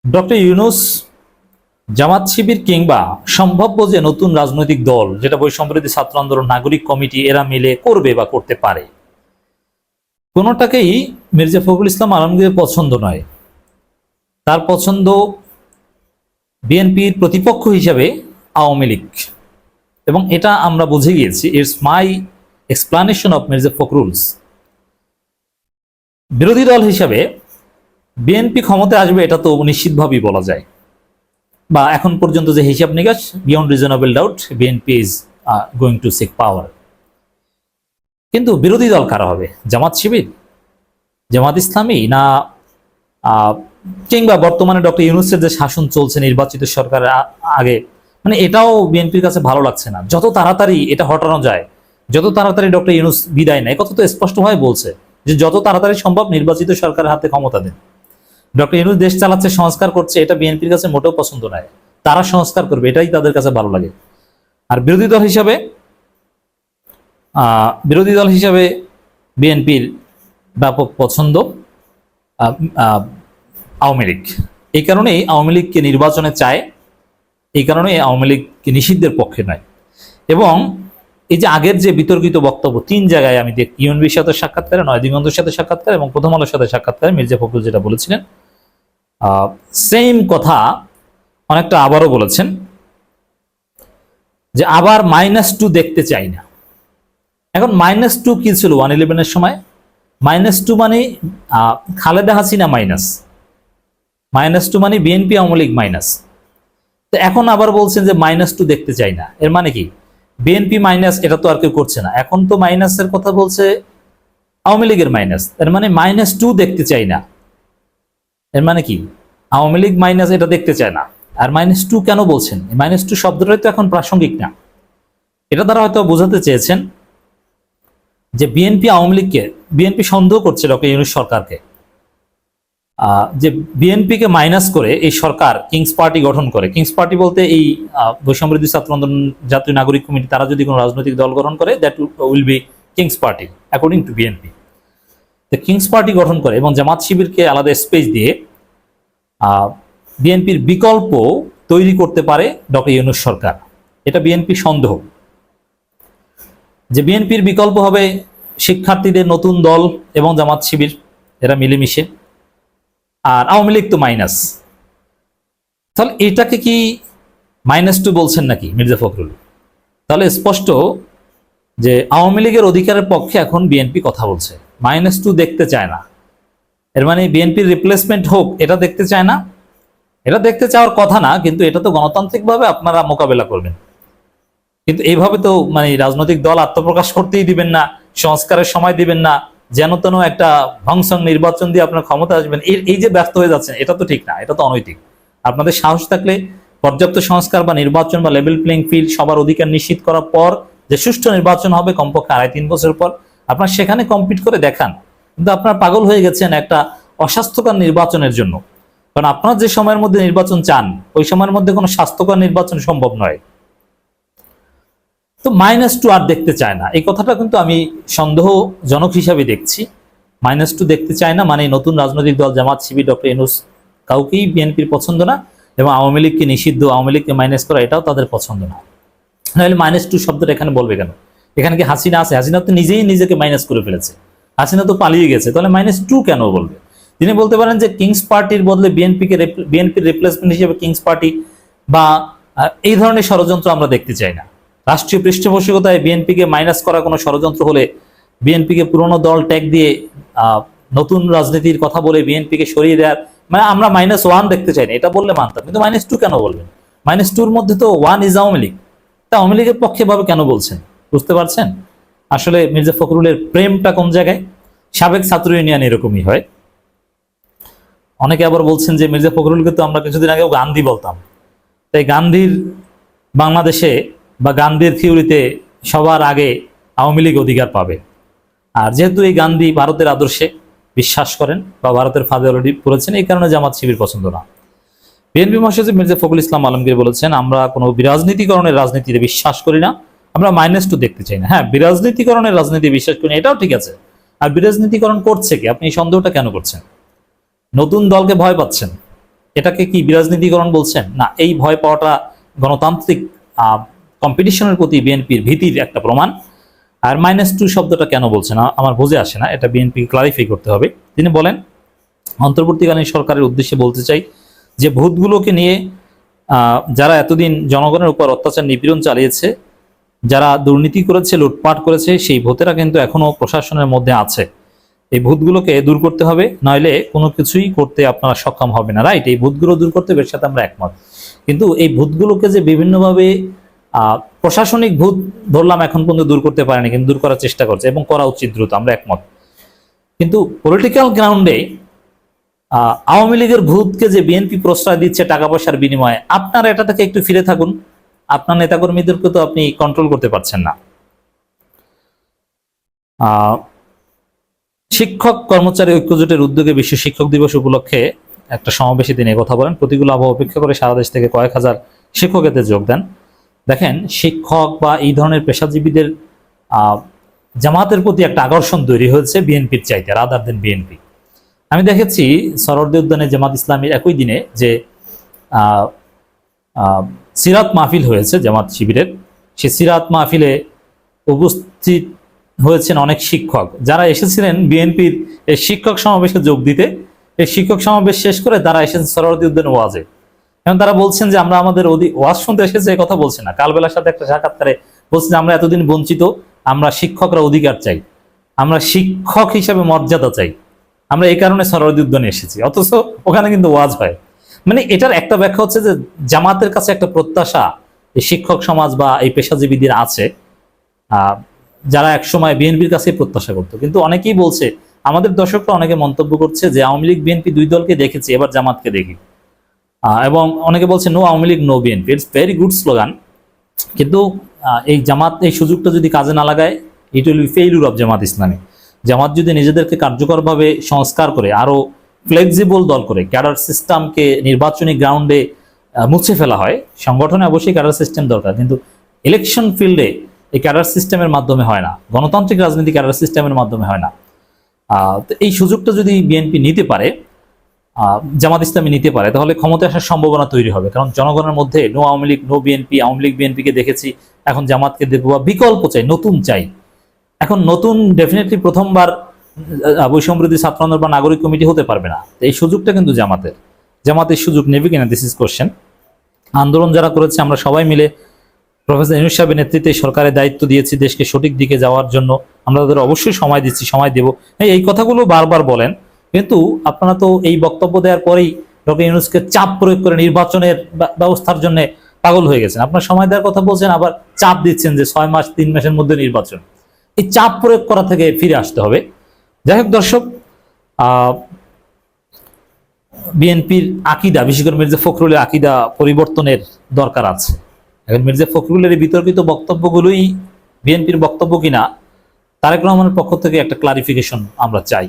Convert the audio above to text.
Doctor Yunus Jamaat Shibir কিংবা সম্ভাব্য যে নতুন রাজনৈতিক দল যেটা বৈষম্যবিরোধী ছাত্র আন্দোলন নাগরিক কমিটি এরা মিলে করবে বা করতে পারে, কোনোটাকেই মির্জা ফখরুল ইসলাম আলমগীরের পছন্দ নয়। তার পছন্দ বিএনপির প্রতিপক্ষ হিসাবে আওয়ামী লীগ, এবং এটা আমরা বুঝে গিয়েছি। It's my explanation of Mirza Fakhrul's. বিরোধী দল হিসাবে বিএনপি ক্ষমতায় আসবে এটা তো নিশ্চিতভাবেই বলা যায়, বা এখন পর্যন্ত যে হিসাব নিকাশ, beyond reasonable doubt BNP is going to seek power. কিন্তু বিরোধী দল কারা হবে? জামাত শিবির, জামাত ইসলামী, না কিংবা বর্তমানে ডক্টর ইউনূসের যে শাসন চলছে নির্বাচিত সরকারের আগে, মানে এটাও বিএনপির কাছে ভালো লাগছে না। যত তাড়াতাড়ি এটা হটানো যায়, যত তাড়াতাড়ি ডক্টর ইউনূস বিদায় নেয়, কথা তো স্পষ্টভাবে বলছে যে যত তাড়াতাড়ি সম্ভব নির্বাচিত সরকারের হাতে ক্ষমতা দেন। ডক্টর ইউনূস দেশ চালাচ্ছে, সংস্কার করছে, এটা বিএনপির কাছে মোটেও পছন্দ নয়। তারা সংস্কার করবে এটাই তাদের কাছে ভালো লাগে। আর বিরোধী দল হিসাবে বিএনপির ব্যাপক পছন্দ আওয়ামী লীগ। এই কারণেই আওয়ামী লীগকে নির্বাচনে চায়, এই কারণে আওয়ামী লীগকে নিষিদ্ধের পক্ষে নয়। এবং এই যে আগের যে বিতর্কিত বক্তব্য, তিন জায়গায় আমি দেখি, ইউএনবির সাথে সাক্ষাৎকারে, নয় দিগন্তের সাথে সাক্ষাৎকার এবং প্রথম আলোর সাথে সাক্ষাৎকারে মির্জা ফখরুল যেটা বলেছিলেন, সেম কথা অনেকটা আবারও বলেছেন যে আবার -2 দেখতে চাই না। এখন -2 কি ছিল 111-এর সময়? -2 মানে খালেদা হাসিনা মাইনাস, -2 মানে বিএনপি আওয়ামী লীগ মাইনাস। তো এখন আবার বলছেন যে -2 দেখতে চাই না। এর মানে কি বিএনপি মাইনাস? এটা তো আর কেউ করছে না। এখন তো মাইনাসের কথা বলছে আওয়ামী লীগের মাইনাস। এর মানে -2 দেখতে চাই না। এর মানে কি আওয়ামী লীগ মাইনাস এটা দেখতে চায় না। আর -2 কেন বলছেন? -2 শব্দটাই তো এখন প্রাসঙ্গিক না। এটা দ্বারা হয়তো বোঝাতে চেয়েছেন যে বিএনপি আওয়ামী লীগকে, বিএনপি সন্দেহ করছে ডক্টর ইউনূস সরকারকে, যে বিএনপিকে মাইনাস করে এই সরকার কিংস পার্টি গঠন করে। কিংস পার্টি বলতে এই বৈষম্যবিরোধী ছাত্র আন্দোলন জাতীয় নাগরিক কমিটি, তারা যদি কোনো রাজনৈতিক দল গঠন করে, that will be king's party according to BNP. King's party গঠন করে এবং জামাত শিবিরকে আলাদা স্পেস দিয়ে বিএনপির বিকল্প তৈরি করতে পারে ডক্টর ইউনূস সরকার। এটা বিএনপি সন্দেহ যে বিএনপির বিকল্প হবে শিক্ষার্থীদের নতুন দল এবং জামাত শিবির, এরা মিলেমিশে। আর আওয়ামী লীগ তো মাইনাস, তাহলে এটাকে কি -2 বলছেন নাকি মির্জা ফখরুল? তাহলে স্পষ্ট যে আওয়ামী লীগের অধিকারের পক্ষে এখন বিএনপি কথা বলছে, -2 দেখতে চায় না। এর মানে বিএনপির রিপ্লেসমেন্ট হোক এটা দেখতে চায় না। এটা দেখতে চাওয়ার কথা না, কিন্তু এটা তো গণতান্ত্রিকভাবে আপনারা মোকাবেলা করবেন। কিন্তু এইভাবে তো মানে রাজনৈতিক দল আত্মপ্রকাশ করতেই দিবেন না, সংস্কারের সময় দিবেন না, যেন তেন একটা ভংসং নির্বাচন দিয়ে আপনার ক্ষমতা আসবেন, এই যে ব্যস্ত হয়ে যাচ্ছেন, এটা তো ঠিক না, এটা তো অনৈতিক। আপনাদের সাহস থাকলে পর্যাপ্ত সংস্কার বা নির্বাচন বা লেভেল প্লেইং ফিল্ড, সবার অধিকার নিশ্চিত করার পর যে সুষ্ঠু নির্বাচন হবে কমপক্ষে 2.5-3 বছর পর, আপনার সেখানে কম্পিট করে দেখান। কিন্তু আপনারা পাগল হয়ে গেছেন একটা অস্বাস্থ্যকর নির্বাচনের জন্য। কারণ আপনারা যে সময়ের মধ্যে নির্বাচন চান, ওই সময়ের মধ্যে কোনো স্বাস্থ্যকর নির্বাচন সম্ভব নয়। তো -2 আর দেখতে চায় না, এই কথাটা কিন্তু আমি সন্দেহজনক হিসাবে দেখছি। -2 দেখতে চায় না মানে নতুন রাজনৈতিক দল জামাত শিবির, ডক্টর ইউনূস, কাউকেই বিএনপির পছন্দ না। এবং আওয়ামী লীগকে নিষিদ্ধ, আওয়ামী লীগকে মাইনাস করা, এটাও তাদের পছন্দ না। নাহলে -2 শব্দটা এখানে বলবে কেন? এখানে কি হাসিনা আছে? হাসিনা তো নিজেই নিজেকে মাইনাস করে ফেলেছে, হাসিনা তো পালিয়ে গেছে, তাহলে -2 কেন বলবে? তিনি বলতে পারেন যে কিংস পার্টির বদলে বিএনপির রিপ্লেসমেন্ট হিসেবে কিংস পার্টি, বা এই ধরনের ষড়যন্ত্র আমরা দেখতে চাই না। রাষ্ট্রীয় পৃষ্ঠপোষকতায় বিএনপিকে মাইনাস করা কোনো ষড়যন্ত্র হলে, বিএনপিকে পুরনো দল ট্যাগ দিয়ে নতুন রাজনীতির কথা বলে বিএনপিকে সরিয়ে দেওয়ার, মানে আমরা -1 দেখতে চাই না, এটা বললে মানতাম। কিন্তু -2 কেন বলবেন? -2-র মধ্যে তো 1 ইজ আওয়ামী লীগ। তা আওয়ামী লীগের পক্ষে ভাবে কেন বলছেন? বুঝতে পারছেন আসলে মির্জা ফখরুলের প্রেমটা কোন জায়গায়? সাবেক ছাত্র ইউনিয়ন এরকমই হয়। অনেকে আবার বলছেন যে মির্জা ফখরুলকে তো আমরা কিছুদিন আগেও গান্ধী বলতাম। তাই গান্ধীর বাংলাদেশে বা গান্ধীর থিওরিতে সবার আগে আওয়ামী লীগ অধিকার পাবে। আর যেহেতু এই গান্ধী ভারতের আদর্শে বিশ্বাস করেন বা ভারতের ফাঁদে অলরেডি পড়েছেন, এই কারণে জামাত শিবির পছন্দ না। বিএনপি মহাসচিব মির্জা ফখরুল ইসলাম আলমগীর বলেছেন, আমরা কোনো বিরাজনীতিকরণের রাজনীতিতে বিশ্বাস করি না, আমরা -2 দেখতে চাই না। হ্যাঁ, বিরাজনীতিকরণের রাজনীতি বিশ্বাস করি না, এটাও ঠিক আছে। আর বিরাজনীতিকরণ করছে কি? আপনি এই সন্দেহটা কেন করছেন? নতুন দলকে ভয় পাচ্ছেন, এটাকে কি বিরাজনীতিকরণ বলছেন? না, এই ভয় পাওয়াটা গণতান্ত্রিক কম্পিটিশনের প্রতি বিএনপির ভীতির একটা প্রমাণ। আর -2 শব্দটা কেন বলছেন আমার বুঝে আসে না, এটা বিএনপি ক্লারিফাই করতে হবে। তিনি বলেন, অন্তর্বর্তীকালীন সরকারের উদ্দেশ্যে বলতে চাই যে ভূতগুলোকে নিয়ে যারা এতদিন জনগণের উপর অত্যাচার নিপীড়ন চালিয়েছে, যারা দুর্নীতি করেছে, লুটপাট করেছে, সেই ভূতেরা কিন্তু এখনো প্রশাসনের মধ্যে আছে। এই ভূতগুলোকে দূর করতে হবে, নইলে কোনো কিছুই করতে আপনারা সক্ষম হবে না। রাইট, এই ভূতগুলো দূর করতে এর সাথে আমরা একমত। কিন্তু এই ভূতগুলোকে যে বিভিন্নভাবে প্রশাসনিক ভূত ধরলাম, এখন পর্যন্ত দূর করতে পারেনি, কিন্তু দূর করার চেষ্টা করছে এবং করা উচিত দ্রুত, আমরা একমত। কিন্তু পলিটিক্যাল গ্রাউন্ডে আওয়ামী লীগের ভূতকে যে বিএনপি প্রশ্রয় দিচ্ছে টাকা পয়সার বিনিময়ে, আপনারা এটা থেকে একটু ফিরে থাকুন। আপনার নেতাকর্মীদেরকে তো আপনি কন্ট্রোল করতে পারছেন না। শিক্ষক কর্মচারী ঐক্যজোটের উদ্যোগে বিশ্ব শিক্ষক দিবস উপলক্ষে একটা সমাবেশে তিনি কথা বলেন। প্রতিকূল আবহাওয়া উপেক্ষা করে সারা দেশ থেকে কয়েক হাজার শিক্ষক এতে যোগ দেন। দেখেন, শিক্ষক বা এই ধরনের পেশাজীবীদের জামাতের প্রতি একটা আকর্ষণ তৈরি হয়েছে বিএনপির চাইতে, রাদার দেন বিএনপি। আমি দেখেছি সরোয়ার্দী উদ্যানে জামাত ইসলামীর একই দিনে যে সিরাত মাহফিল হয়েছে জামাত শিবিরের, সেই সিরাত মাহফিলে উপস্থিত হয়েছেন অনেক শিক্ষক, যারা এসেছিলেন বিএনপির এই শিক্ষক সমাবেশে যোগ দিতে। এই শিক্ষক সমাবেশ শেষ করে তারা এসেছেন সরোয়ার্দী উদ্যানে ওয়াজে। এবং তারা বলছেন যে আমরা আমাদের ওয়াজ শুনতে এসেছে, কথা বলছে না। কালবেলার সাথে একটা সাক্ষাৎকারে বলছে যে আমরা এতদিন বঞ্চিত, আমরা শিক্ষকরা অধিকার চাই, আমরা শিক্ষক হিসাবে মর্যাদা চাই, আমরা এই কারণে সরোয়ার্দী উদ্যানে এসেছি। অথচ ওখানে কিন্তু ওয়াজ হয়। মানে এটার একটা ব্যাখ্যা হচ্ছে যে জামাতের কাছে একটা প্রত্যাশা এই শিক্ষক সমাজ বা এই পেশাজীবীদের আছে, যারা একসময় বিএনপির কাছে প্রত্যাশা করতো। কিন্তু অনেকেই বলছে, আমাদের দর্শকরা অনেকে মন্তব্য করছে যে আওয়ামী লীগ বিএনপি দুই দলকে দেখেছি, এবার জামাতকে দেখি। এবং অনেকে বলছে no Awami League no BNP. It's very good slogan, কিন্তু এই জামাত এই সুযোগটা যদি কাজে না লাগায়, it will be failure of Jamaat Islami. Jamaat যদি নিজেদেরকে কার্যকরভাবে সংস্কার করে, আরো ফ্লেক্সিবল দল করে, ক্যাডার সিস্টেমকে নির্বাচনী গ্রাউন্ডে মুছে ফেলা হয়। সংগঠনে অবশ্যই ক্যাডার সিস্টেম দরকার, কিন্তু ইলেকশন ফিল্ডে এই ক্যাডার সিস্টেমের মাধ্যমে হয় না, গণতান্ত্রিক রাজনীতি ক্যাডার সিস্টেমের মাধ্যমে হয় না। তো এই সুযোগটা যদি বিএনপি নিতে পারে, জামাত ইসলামী নিতে পারে, তাহলে ক্ষমতায় আসার সম্ভাবনা তৈরি হবে। কারণ জনগণের মধ্যে no Awami League no BNP, Awami League বিএনপিকে দেখেছি, এখন জামাতকে দেখবো, বা বিকল্প চাই, নতুন চাই। এখন নতুন ডেফিনেটলি প্রথমবার বৈষম্যবিরোধী ছাত্র আন্দোলন বা নাগরিক কমিটি হতে পারবে না। এই সুযোগটা কিন্তু জামাতের সুযোগ নেবে কিনা, দিস ইজ কোশ্চেন। আন্দোলন যারা করেছে, আমরা সবাই মিলে প্রফেসর ইউনূস সাহেবের নেতৃত্বে সরকারের দায়িত্ব দিয়েছি দেশকে সঠিক দিকে যাওয়ার জন্য, আমরা তাদের অবশ্যই সময় দিচ্ছি, সময় দেব। এই কথাগুলো বারবার বলেন, কিন্তু আপনারা তো এই বক্তব্য দেওয়ার পরেই ডক্টর ইউনূসকে চাপ প্রয়োগ করে নির্বাচনের ব্যবস্থার জন্য পাগল হয়ে গেছেন। আপনার সময় দেওয়ার কথা বলছেন, আবার চাপ দিচ্ছেন যে 6 মাস 3 মাসের মধ্যে নির্বাচন। এই চাপ প্রয়োগ করা থেকে ফিরে আসতে হবে। যাই হোক দর্শক, বিএনপির আকিদা, বিশেষ করে মির্জা ফখরুলের আকিদা পরিবর্তনের দরকার আছে। এখন মির্জা ফখরুলের এই বিতর্কিত বক্তব্যগুলোই বিএনপির বক্তব্য কিনা, তারেক রহমানের পক্ষ থেকে একটা ক্লারিফিকেশন আমরা চাই।